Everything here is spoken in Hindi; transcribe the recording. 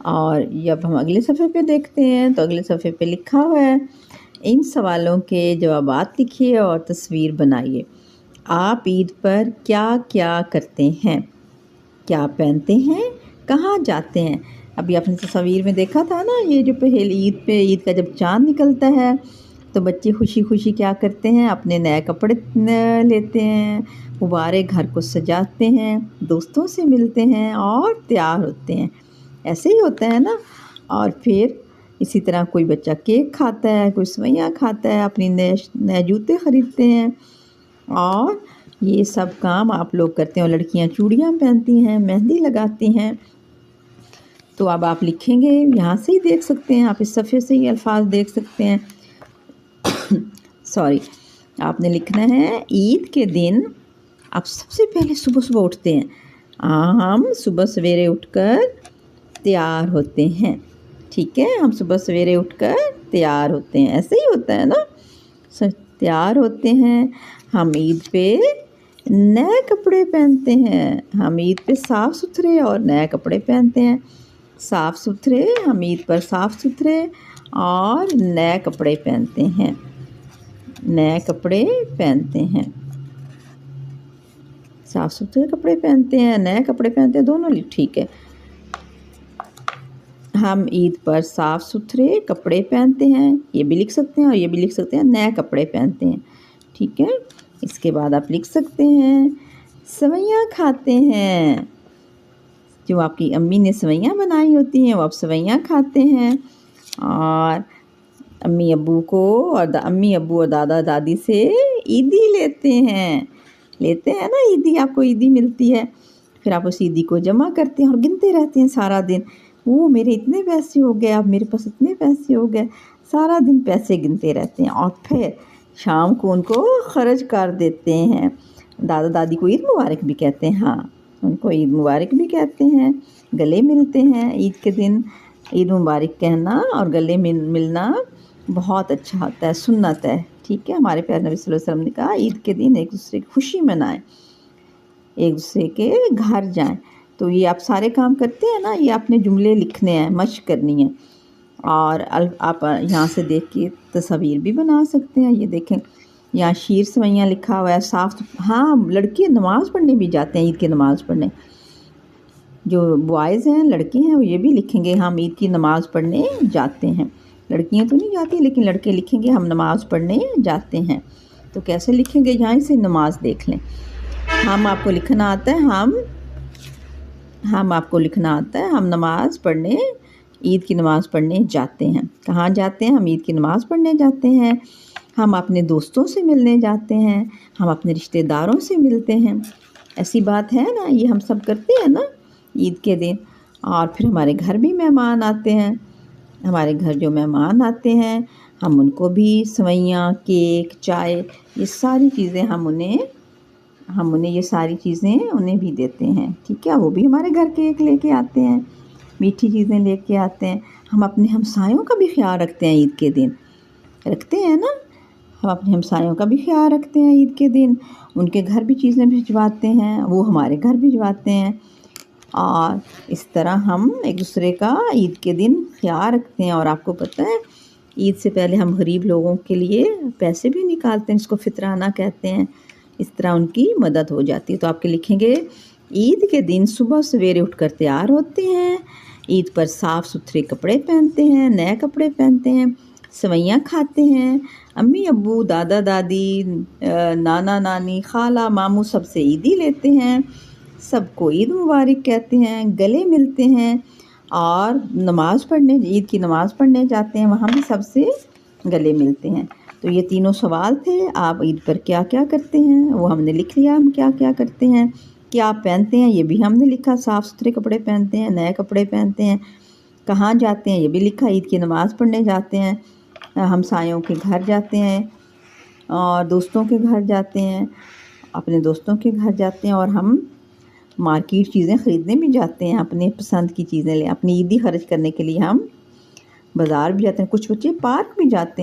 और जब हम अगले सफ़े पे देखते हैं तो अगले सफ़े पे लिखा हुआ है, इन सवालों के जवाबात लिखिए और तस्वीर बनाइए। आप ईद पर क्या-क्या करते हैं? क्या पहनते हैं? कहाँ जाते हैं? अभी आपने तस्वीर में देखा था ना, ये जो पहली ईद पे ईद का जब चाँद निकलता है तो बच्चे खुशी-खुशी क्या करते हैं, अपने नए कपड़े लेते हैं, गुब्बारे घर को सजाते हैं, दोस्तों से मिलते हैं और तैयार होते हैं। ऐसे ही होता है ना। और फिर इसी तरह कोई बच्चा केक खाता है, कोई सेवइयाँ खाता है, अपनी नए जूते खरीदते हैं और ये सब काम आप लोग करते हैं। और लड़कियां चूड़ियाँ पहनती हैं, मेहंदी लगाती हैं। तो अब आप लिखेंगे, यहाँ से ही देख सकते हैं, आप इस सफ़े से ही अल्फाज देख सकते हैं। सॉरी, आपने लिखना है ईद के दिन आप सबसे पहले सुबह-सुबह उठते हैं। हम सुबह सवेरे उठकर तैयार होते हैं। ठीक है, हम सुबह सवेरे उठकर तैयार होते हैं, ऐसे ही होता है ना। तैयार होते हैं, हम ईद पे नए कपड़े पहनते हैं। हम ईद पे साफ़ सुथरे और नए कपड़े पहनते हैं। साफ़ सुथरे, हम ईद पर साफ़ सुथरे और नए कपड़े पहनते हैं। नए कपड़े पहनते हैं, साफ़ सुथरे कपड़े पहनते हैं, नए कपड़े पहनते हैं, दोनों ठीक है। हम ईद पर साफ़ सुथरे कपड़े पहनते हैं, ये भी लिख सकते हैं और ये भी लिख सकते हैं, नए कपड़े पहनते हैं। ठीक है, इसके बाद आप लिख सकते हैं सेवइयाँ खाते हैं। जो आपकी अम्मी ने सेवइयाँ बनाई होती हैं वो आप सेवइयाँ खाते हैं। और अम्मी अब्बू और दादा दादी से ईदी लेते हैं। लेते हैं ना ईदी, आपको ईदी मिलती है। फिर आप उस ईदी को जमा करते हैं और गिनते रहते हैं सारा दिन। वो मेरे इतने पैसे हो गए, अब मेरे पास इतने पैसे हो गए। सारा दिन पैसे गिनते रहते हैं और फिर शाम को उनको खर्च कर देते हैं। दादा दादी को ईद मुबारक भी कहते हैं। हाँ, उनको ईद मुबारक भी कहते हैं। गले मिलते हैं ईद के दिन। ईद मुबारक कहना और गले मिलना बहुत अच्छा होता है, सुन्नत है। ठीक है, हमारे प्यारे नबी सल्लल्लाहु अलैहि वसल्लम ने कहा ईद के दिन एक दूसरे की खुशी मनाएं, एक दूसरे के घर जाएं। तो ये आप सारे काम करते हैं ना, ये आपने जुमले लिखने हैं, मशक करनी है। और आप यहाँ से देख के तस्वीर भी बना सकते हैं। ये देखें, यहाँ शीर सेवइयाँ लिखा हुआ है, साफ। हाँ, लड़के नमाज़ पढ़ने भी जाते हैं, ईद की नमाज़ पढ़ने। जो बॉयज़ हैं, लड़के हैं, वो ये भी लिखेंगे हम ईद की नमाज़ पढ़ने जाते हैं। लड़कियां तो नहीं जाती, लेकिन लड़के लिखेंगे हम नमाज़ पढ़ने जाते हैं। तो कैसे लिखेंगे, यहाँ से नमाज़ देख लें। हम आपको लिखना आता है, हम आपको लिखना आता है, हम नमाज़ पढ़ने, ईद की नमाज़ पढ़ने जाते हैं। कहाँ जाते हैं? हम ईद की नमाज़ पढ़ने जाते हैं। हम अपने दोस्तों से मिलने जाते हैं, हम अपने रिश्तेदारों से मिलते हैं। ऐसी बात है ना, ये हम सब करते हैं ना ईद के दिन। और फिर हमारे घर भी मेहमान आते हैं। हमारे घर जो मेहमान आते हैं, हम उनको भी सेवइयाँ, केक, चाय, ये सारी चीज़ें हम उन्हें ये सारी चीज़ें उन्हें भी देते हैं। ठीक है, वो भी हमारे घर केक लेके आते हैं, मीठी चीज़ें लेके आते हैं। हम अपने हमसायों का भी ख्याल रखते हैं ईद के दिन, रखते हैं ना। हम अपने हमसायों का भी ख्याल रखते हैं ईद के दिन। उनके घर भी चीज़ें भिजवाते हैं, वो हमारे घर भिजवाते हैं। और इस तरह हम एक दूसरे का ईद के दिन ख्याल रखते हैं। और आपको पता है, ईद से पहले हम गरीब लोगों के लिए पैसे भी निकालते हैं, जिसको फितराना कहते हैं। इस तरह उनकी मदद हो जाती है। तो आपके लिखेंगे ईद के दिन सुबह सवेरे उठकर तैयार होते हैं, ईद पर साफ़ सुथरे कपड़े पहनते हैं, नए कपड़े पहनते हैं, सेवइयाँ खाते हैं, अम्मी अब्बू, दादा दादी, नाना नानी, खाला मामू सबसे ईदी लेते हैं, सबको ईद मुबारक कहते हैं, गले मिलते हैं और नमाज़ पढ़ने, ईद की नमाज़ पढ़ने जाते हैं, वहाँ भी सबसे गले मिलते हैं। तो ये तीनों सवाल थे, आप ईद पर क्या क्या करते हैं वो हमने लिख लिया। हम क्या क्या करते हैं, क्या आप पहनते हैं, ये भी हमने लिखा। साफ़ सुथरे कपड़े पहनते हैं, नए कपड़े पहनते हैं। कहाँ जाते हैं, ये भी लिखा। ईद की नमाज़ पढ़ने जाते हैं, हमसायों के घर जाते हैं और दोस्तों के घर जाते हैं, अपने दोस्तों के घर जाते हैं। और हम मार्केट चीज़ें ख़रीदने भी जाते हैं, अपने पसंद की चीज़ें अपनी ईदी खर्च करने के लिए हम बाज़ार भी जाते हैं। कुछ बच्चे पार्क भी जाते हैं।